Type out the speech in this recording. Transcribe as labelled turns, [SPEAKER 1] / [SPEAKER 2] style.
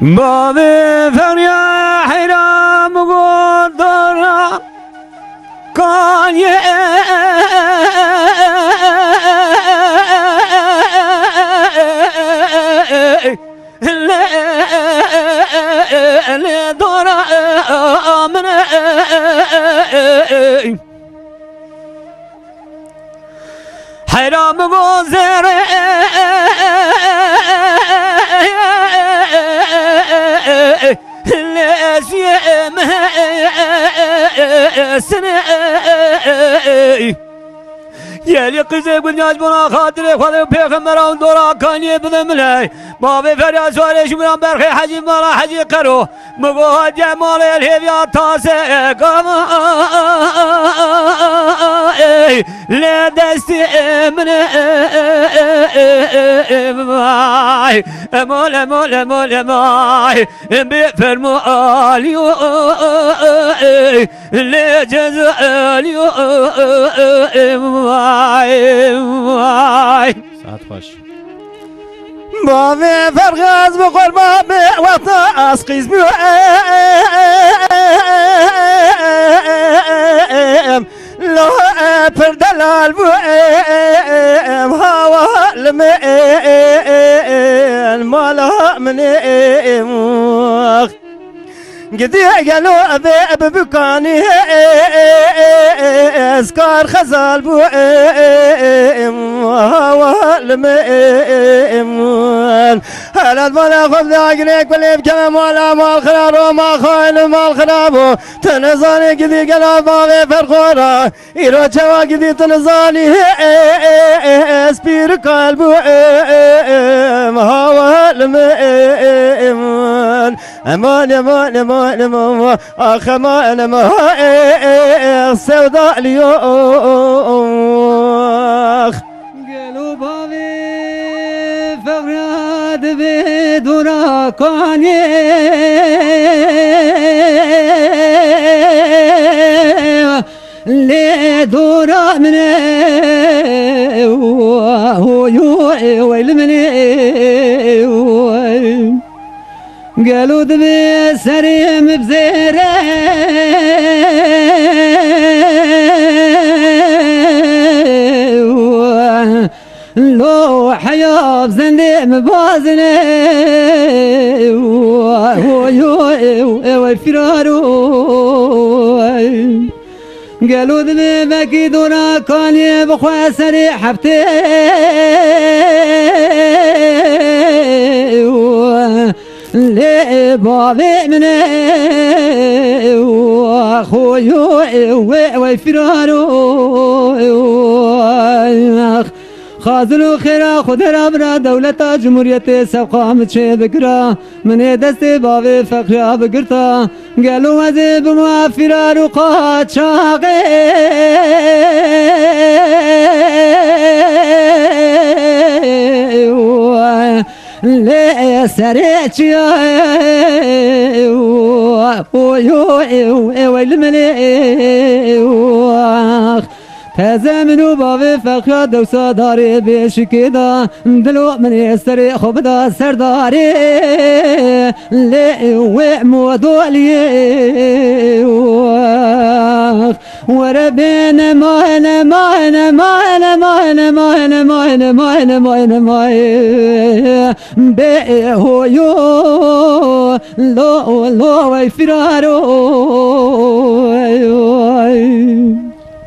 [SPEAKER 1] باب فریا حیرام گردارا کانیه ل دورا من حیرام گذر لازم سنة يلي قزي بنياج بنا خاطر خذ بيغمر دورا كاني بذملي بابي فريا سوالي شمران برخي حجي مالا حجي قرو مقوها جمال الهيبيا تاسي قام لا دستي من ماي مول مول مول ماي بفرمو اليو لجزء اليو ماي
[SPEAKER 2] ساعت خوش
[SPEAKER 1] بابي فرغاز بقول بابي وطا اسقيز بيو لو بردلال بو هوا لمن مالا من قدي قالوا ابي بكاني اسكار خزال بو هوا لمن هلا البلا خذ عقلك باللي بكم مالا مال خراب وما خاين مال خراب تنزاني قدي قالوا باغي فرخورا يرو جوا قدي تنزاني اسبير قلبو هوا لمن امان امان امان امان اخ امان امان سوداء اليوم قالوا بابي فراد بدورا كاني لدورا من ويل من قالوا دبي سريم بزيره لو حياة بزندي مبازنه وفرارو قالوا دبي بكي دونا كاني بخوا سري حبتي لي بابي من اخوي وفرارو خازلو خيرا خود رابرا دولتا جمهورية سبقام چه بكرا من دست باوي فقرا بگرتا قالو وزي بما فرارو قاد شاقي لي سريتشي ويل ملي تزمنو بابي فقرا دوسا داري بشكي دا دلو من يستري خوب دا سرداري لي ومودو لي وربنا ماهنا ماهنا ماهنا ماهنا ماهنا ماهنا ماهنا ماهنا ماهنا بي هو يو لو لو ويفرارو